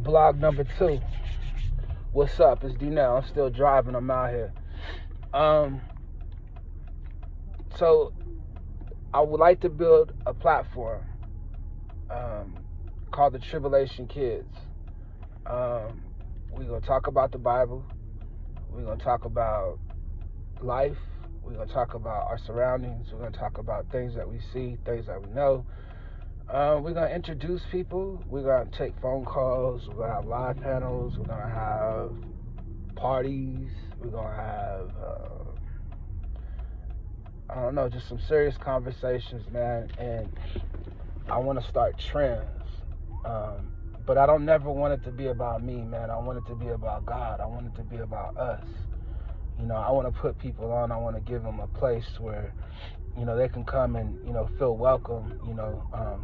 vlog number 2. What's up? It's D now. I'm still driving. I'm out here. So I would like to build a platform called the Tribulation Kids. We're gonna talk about the Bible. We're gonna talk about life. We're gonna talk about our surroundings. We're gonna talk about things that we see, things that we know. We're gonna introduce people. We're gonna take phone calls. We're gonna have live panels. We're gonna have parties. We're gonna have I don't know, just some serious conversations, man. And I want to start trends. But I don't never want it to be about me, man. I want it to be about God. I want it to be about us. You know, I want to put people on. I want to give them a place where, you know, they can come and, you know, feel welcome. You know,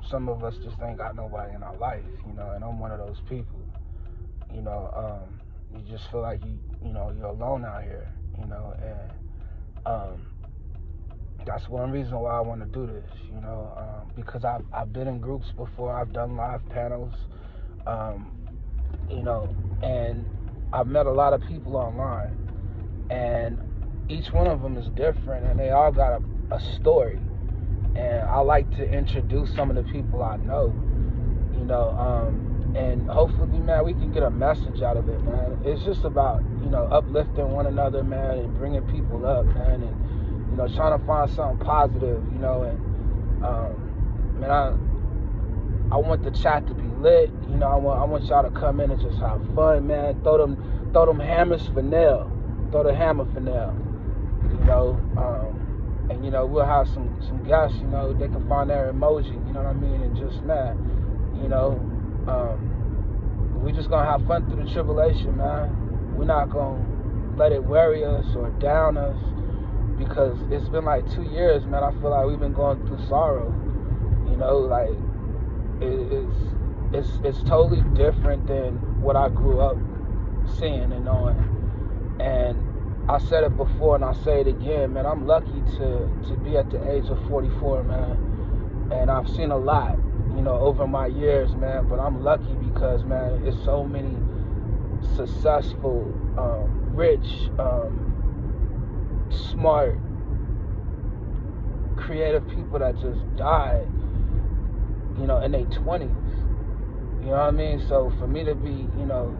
some of us just ain't got nobody in our life, you know, and I'm one of those people. You know, you just feel like you know, you're alone out here, you know, and that's one reason why I want to do this, you know, because I've been in groups before. I've done live panels, you know, and I've met a lot of people online, and each one of them is different, and they all got a story, and I like to introduce some of the people I know, you know, and hopefully, man, we can get a message out of it, man. It's just about, you know, uplifting one another, man, and bringing people up, man, and, you know, trying to find something positive, you know, and, man, I want the chat to be lit, you know, I want y'all to come in and just have fun, man. Throw them hammers for nail. Throw the hammer for nail, you know, and, you know, we'll have some guests, you know, they can find their emoji, you know what I mean, and just, man, you know, we just gonna have fun through the tribulation, man. We're not gonna let it worry us or down us, because it's been like 2 years, man. I feel like we've been going through sorrow, you know, like it's totally different than what I grew up seeing and knowing. And I said it before and I'll say it again, man. I'm lucky to be at the age of 44, man, and I've seen a lot, you know, over my years, man. But I'm lucky because, man, it's so many successful, rich, smart, creative people that just died, you know, in their 20s. You know what I mean? So for me to be, you know,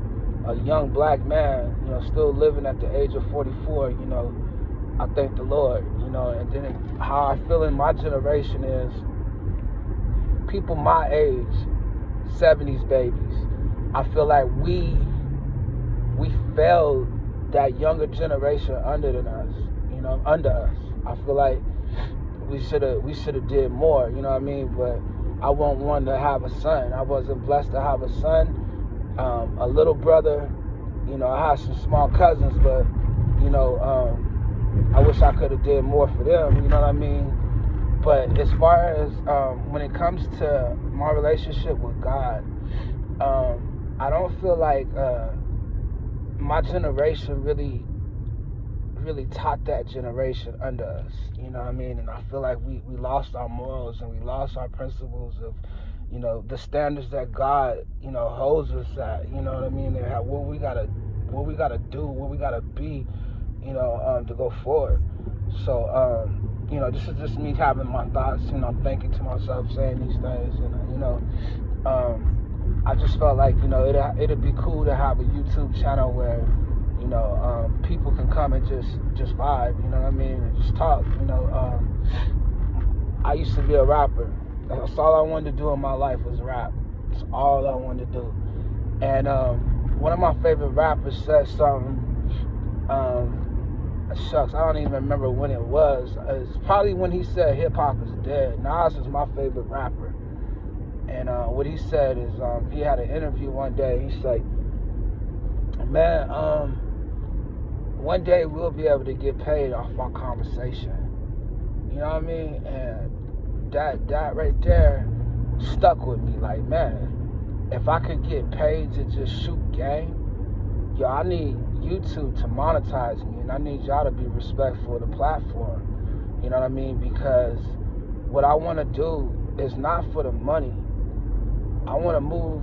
a young black man, you know, still living at the age of 44, you know, I thank the Lord, you know. And then how I feel in my generation is people my age, 70s babies, I feel like we failed that younger generation under us. I feel like we should have did more, you know what I mean? But I want one to have a son. I wasn't blessed to have a son. A little brother, you know, I had some small cousins, but, you know, I wish I could have did more for them, you know what I mean? But as far as when it comes to my relationship with God, I don't feel like my generation really taught that generation under us, you know what I mean? And I feel like we lost our morals and we lost our principles of, you know, the standards that God, you know, holds us at, you know what I mean? And what we gotta do, what we gotta be, you know, to go forward. So, you know, this is just me having my thoughts, you know, thinking to myself, saying these things, and, you know, I just felt like, you know, it'd be cool to have a YouTube channel where, you know, people can come and just vibe, you know what I mean, and just talk, you know. I used to be a rapper. That's all I wanted to do in my life was rap. That's all I wanted to do. And one of my favorite rappers said something, shucks, I don't even remember when it was. It's probably when he said hip-hop is dead. Nas is my favorite rapper. And what he said is, he had an interview one day. He's like, man, one day we'll be able to get paid off our conversation. You know what I mean? And that right there stuck with me. Like, man, if I could get paid to just shoot game, yo, I need YouTube to monetize me, and I need y'all to be respectful of the platform. You know what I mean? Because what I want to do is not for the money. I want to move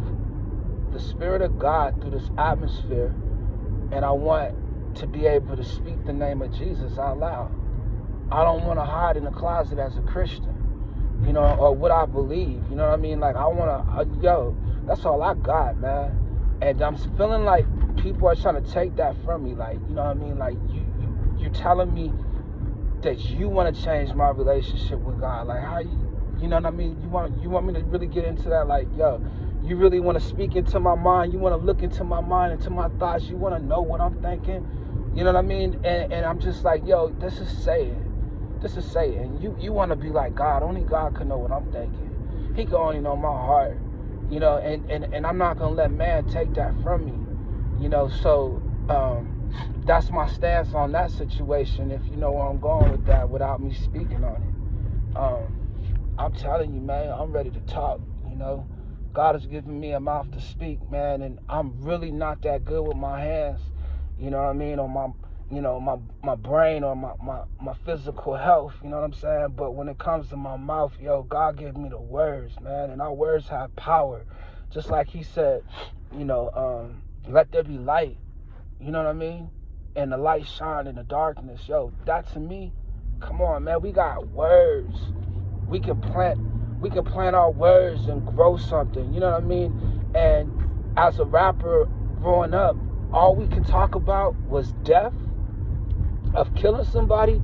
the Spirit of God through this atmosphere, and I want to be able to speak the name of Jesus out loud. I don't want to hide in the closet as a Christian, you know, or what I believe, you know what I mean? Like, I want to, that's all I got, man. And I'm feeling like people are trying to take that from me, like, you know what I mean? Like, you're telling me that you want to change my relationship with God. Like, how you know what I mean? You want me to really get into that? Like, you really want to speak into my mind? You want to look into my mind, into my thoughts? You want to know what I'm thinking? You know what I mean? And I'm just like, this is Satan. This is Satan. You want to be like God. Only God can know what I'm thinking. He can only know my heart. You know, and I'm not going to let man take that from me. You know, so that's my stance on that situation, if you know where I'm going with that, without me speaking on it. I'm telling you, man, I'm ready to talk, you know. God has given me a mouth to speak, man, and I'm really not that good with my hands, you know what I mean, or my brain or my physical health, you know what I'm saying? But when it comes to my mouth, God gave me the words, man, and our words have power. Just like he said, let there be light, you know what I mean? And the light shine in the darkness. That to me, come on, man, we got words. We can plant our words and grow something, you know what I mean? And as a rapper growing up, all we could talk about was death, of killing somebody,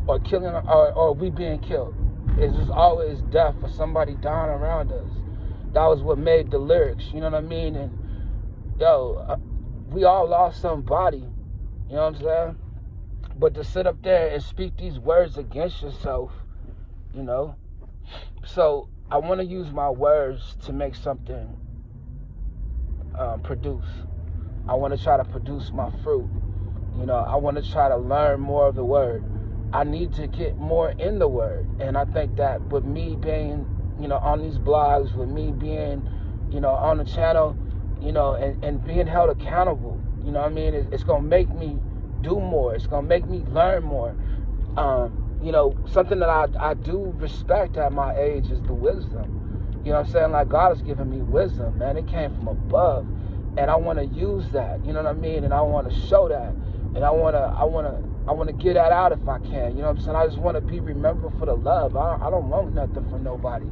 or we being killed. It's just always death or somebody dying around us. That was what made the lyrics, you know what I mean? And we all lost somebody, you know what I'm saying? But to sit up there and speak these words against yourself, you know. So I want to use my words to make something produce. I want to try to produce my fruit. You know, I want to try to learn more of the word. I need to get more in the word. And I think that with me being, on these blogs, with me being, on the channel, and being held accountable, you know what I mean? It's going to make me do more. It's going to make me learn more. Something that I do respect at my age is the wisdom. You know what I'm saying? Like, God has given me wisdom, man. It came from above. And I want to use that, you know what I mean? And I want to show that. And I want to get that out if I can. You know what I'm saying? I just want to be remembered for the love. I don't want nothing from nobody.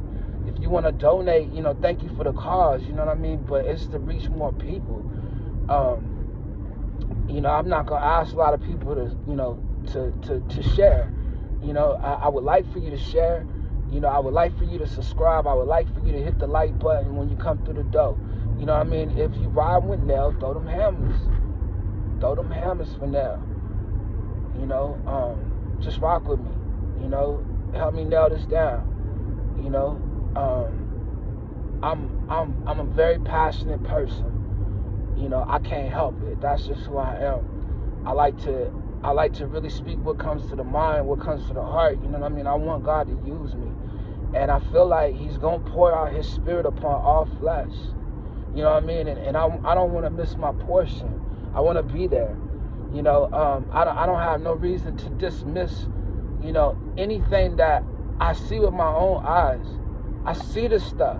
If you want to donate, thank you for the cause, you know what I mean? But it's to reach more people. I'm not going to ask a lot of people to share. I would like for you to share. I would like for you to subscribe. I would like for you to hit the like button when you come through the door. You know what I mean? If you ride with nails, throw them hammers. Throw them hammers for now. Just rock with me. Help me nail this down. I'm a very passionate person. I can't help it. That's just who I am. I like to really speak what comes to the mind, what comes to the heart. You know what I mean? I want God to use me. And I feel like he's going to pour out his spirit upon all flesh. You know what I mean? And I don't want to miss my portion. I want to be there. I don't have no reason to dismiss, anything that I see with my own eyes. I see this stuff.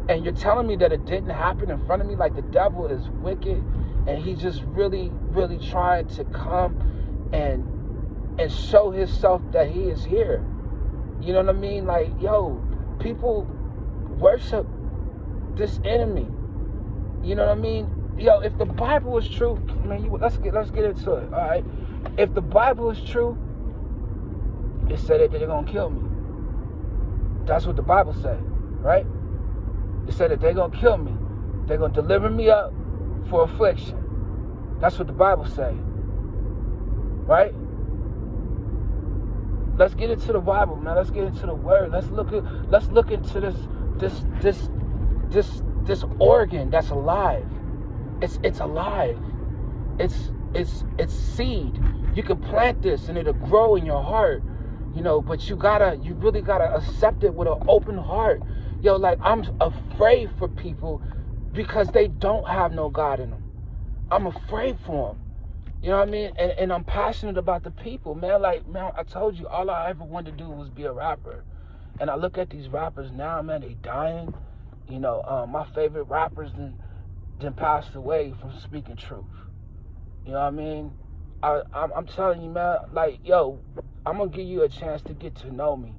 And you're telling me that it didn't happen in front of me? Like, the devil is wicked. And he's just really, really trying to come and show himself that he is here. You know what I mean? Like, people worship this enemy. You know what I mean? If the Bible is true, man, let's get into it. All right. If the Bible is true, it said that they're gonna kill me. That's what the Bible said, right? It said that they're gonna kill me. They're gonna deliver me up for affliction. That's what the Bible said, right? Let's get into the Bible, man. Let's get into the Word. Let's look into this organ that's alive. It's alive. It's seed. You can plant this and it'll grow in your heart, but you really gotta accept it with an open heart. I'm afraid for people because they don't have no God in them. I'm afraid for them. You know what I mean? And I'm passionate about the people, man. Like, man, I told you, all I ever wanted to do was be a rapper. And I look at these rappers now, man, they dying. My favorite rappers then passed away from speaking truth. You know what I mean? I'm telling you, man, like, yo, I'm going to give you a chance to get to know me.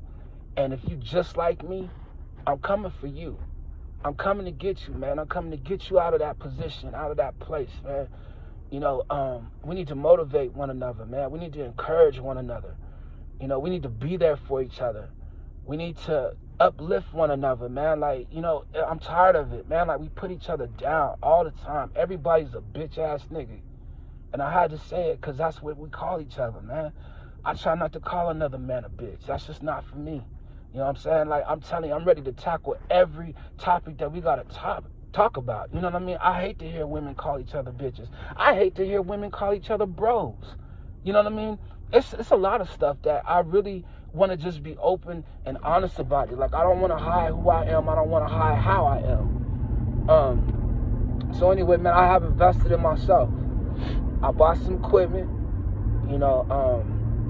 And if you just like me, I'm coming for you. I'm coming to get you, man. I'm coming to get you out of that position, out of that place, man. You know, we need to motivate one another, man. We need to encourage one another. You know, we need to be there for each other. We need to uplift one another, man. Like, you know, I'm tired of it, man. Like, we put each other down all the time. Everybody's a bitch-ass nigga. And I had to say it because that's what we call each other, man. I try not to call another man a bitch. That's just not for me. You know what I'm saying? Like, I'm telling you, I'm ready to tackle every topic that we got to talk about. You know what I mean? I hate to hear women call each other bitches. I hate to hear women call each other bros. You know what I mean? It's a lot of stuff that I really want to just be open and honest about it. Like, I don't want to hide who I am. I don't want to hide how I am. So anyway, man, I have invested in myself. I bought some equipment. You know,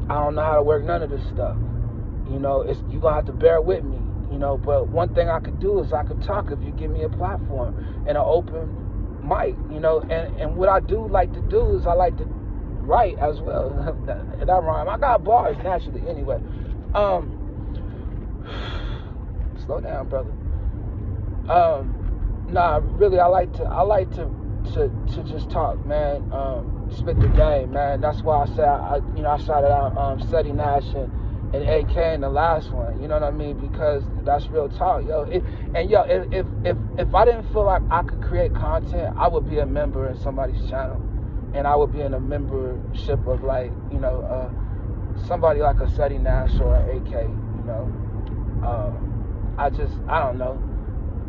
I don't know how to work none of this stuff. You know, you're going to have to bear with me, you know, but one thing I could do is I could talk if you give me a platform and an open mic, you know, and what I do like to do is I like to write as well. that rhyme. I got bars naturally anyway. Slow down, brother. Nah, really, I like to just talk, man. Spit the game, man. That's why I say I shouted out Seti Nash and AK in the last one. You know what I mean? Because that's real talk, yo. If I didn't feel like I could create content, I would be a member in somebody's channel, and I would be in a membership of, like, you know, somebody like a Seti Nash or an AK. You know, I don't know.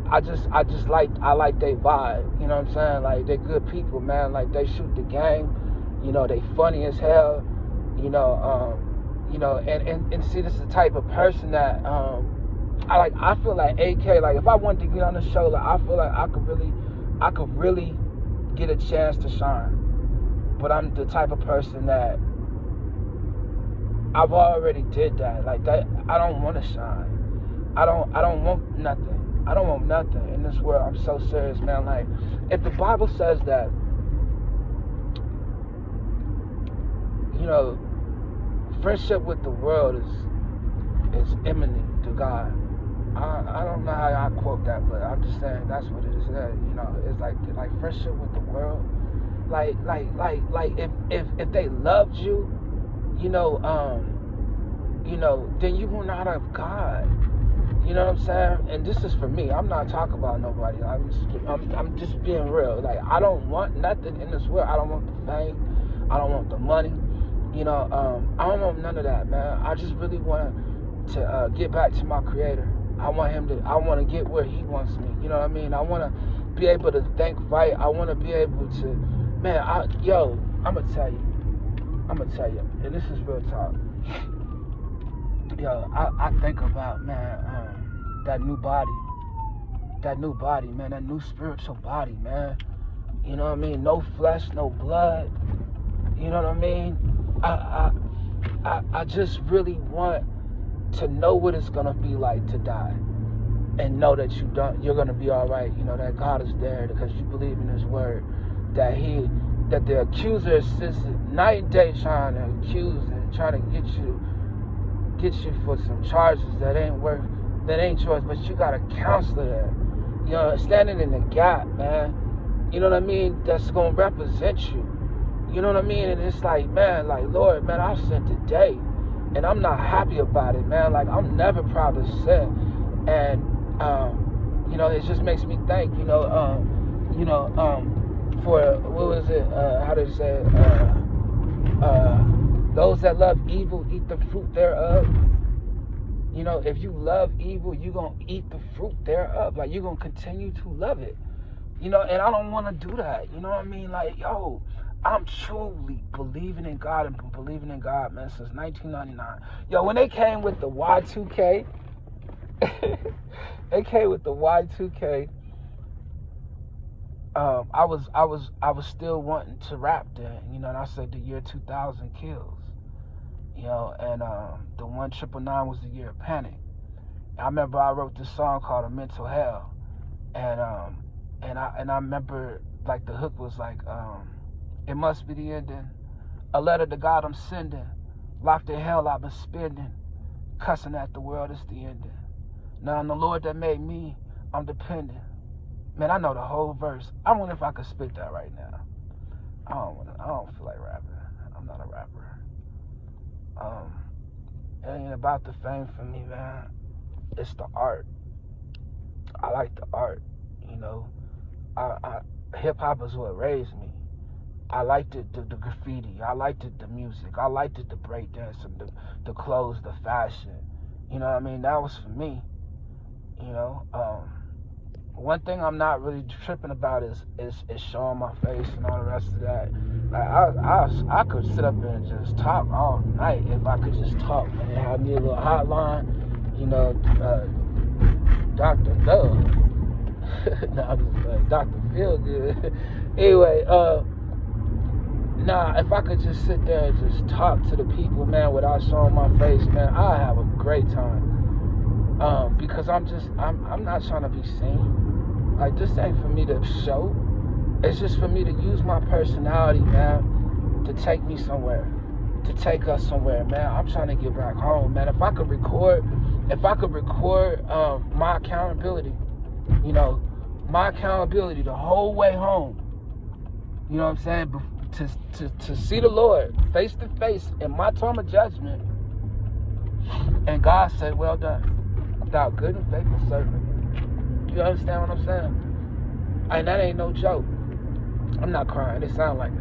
I like they vibe, you know what I'm saying? Like, they're good people, man. Like, they shoot the game, you know, they funny as hell, you know, and see, this is the type of person that I feel like AK, like, if I wanted to get on the show, like, I feel like I could really get a chance to shine. But I'm the type of person that I've already did that. Like, that, I don't want to shine. I don't want nothing. I don't want nothing in this world. I'm so serious, man. Like, if the Bible says that, you know, friendship with the world is imminent to God. I don't know how I quote that, but I'm just saying that's what it is. You know, it's like friendship with the world. Like if they loved you, you know, then you were not of God. You know what I'm saying? And this is for me. I'm not talking about nobody. I'm just being real. Like, I don't want nothing in this world. I don't want the fame. I don't want the money. You know, I don't want none of that, man. I just really want to get back to my Creator. I want to get where He wants me. You know what I mean? I want to be able to think right. I want to be able to, man, I'm going to tell you, and this is real talk. Yo, I think about, man, that new body, man, that new spiritual body, man. You know what I mean? No flesh, no blood. You know what I mean? I just really want to know what it's gonna be like to die, and know that you're gonna be all right. You know that God is there because you believe in His word. That the accuser sits night and day trying to accuse and trying to get you for some charges that ain't yours, but you got a counselor there, you know, standing in the gap, man. You know what I mean? That's gonna represent you. You know what I mean? And it's like, man, like, Lord, man, I sinned today, and I'm not happy about it, man. Like, I'm never proud to sin, and you know, it just makes me think, for what was it? How did it say? Those that love evil eat the fruit thereof. You know, if you love evil, you're going to eat the fruit thereof. Like, you're going to continue to love it. You know, and I don't want to do that. You know what I mean? Like, yo, I'm truly believing in God and been believing in God, man, since 1999. Yo, when they came with the Y2K, I was still wanting to rap then, you know, and I said the year 2000 kills, you know, and the 1999 was the year of panic. I remember I wrote this song called "A Mental Hell," and I remember like the hook was like, it must be the ending. A letter to God I'm sending. Locked in hell I've been spending. Cussing at the world, it's the ending. Now on the Lord that made me, I'm dependent. Man, I know the whole verse. I wonder if I could spit that right now. I don't feel like rapping. I'm not a rapper. It ain't about the fame for me, man. It's the art. I like the art, you know. Hip hop is what raised me. I liked it, the graffiti. I liked it, the music. I liked it, the breakdancing, the clothes, the fashion. You know what I mean? That was for me. You know. One thing I'm not really tripping about is showing my face and all the rest of that. Like I could sit up there and just talk all night if I could just talk and have me a little hotline. You know, Dr. Love. No, I'm just like Dr. Feel Good. Anyway, if I could just sit there and just talk to the people, man, without showing my face, man, I have a great time. Because I'm not trying to be seen. Like, this ain't for me to show. It's just for me to use my personality, man, to take me somewhere, to take us somewhere, man. I'm trying to get back home, man. If I could record my accountability, you know, my accountability the whole way home, you know what I'm saying, to see the Lord face to face in my time of judgment, and God said, well done, thou good and faithful servant. You understand what I'm saying? And that ain't no joke. I'm not crying. It sound like,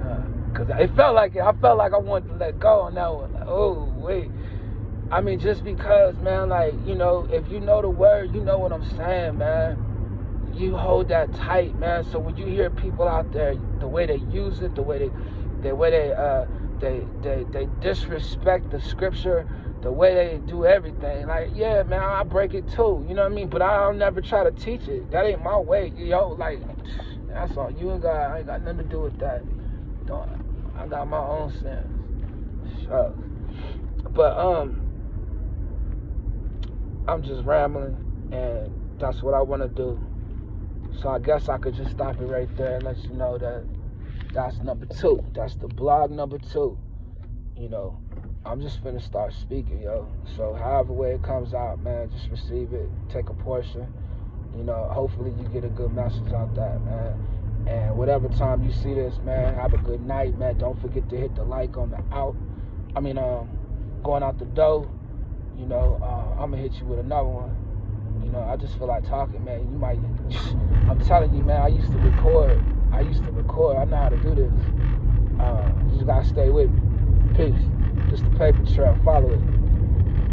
because it felt like it. I felt like I wanted to let go on that one. Like, oh, wait. I mean, just because, man, like, you know, if you know the word, you know what I'm saying, man. You hold that tight, man. So when you hear people out there, the way they use it, the way they disrespect the scripture, the way they do everything, like, yeah, man, I break it too, you know what I mean? But I'll never try to teach it. That ain't my way, yo. Like, that's all you and God. I ain't got nothing to do with that. I got my own sins. Shucks. But I'm just rambling, and that's what I want to do. So I guess I could just stop it right there and let you know that that's number 2. That's the blog number 2. You know, I'm just finna start speaking, yo. So however way it comes out, man, just receive it, take a portion. You know, hopefully you get a good message out that, man. And whatever time you see this, man, have a good night, man. Don't forget to hit the like on the going out the door. You know, I'm gonna hit you with another one. You know, I just feel like talking, man. You might, I'm telling you, man, I used to record. I know how to do this. You just gotta stay with me. Peace. Just the paper trail. Follow it.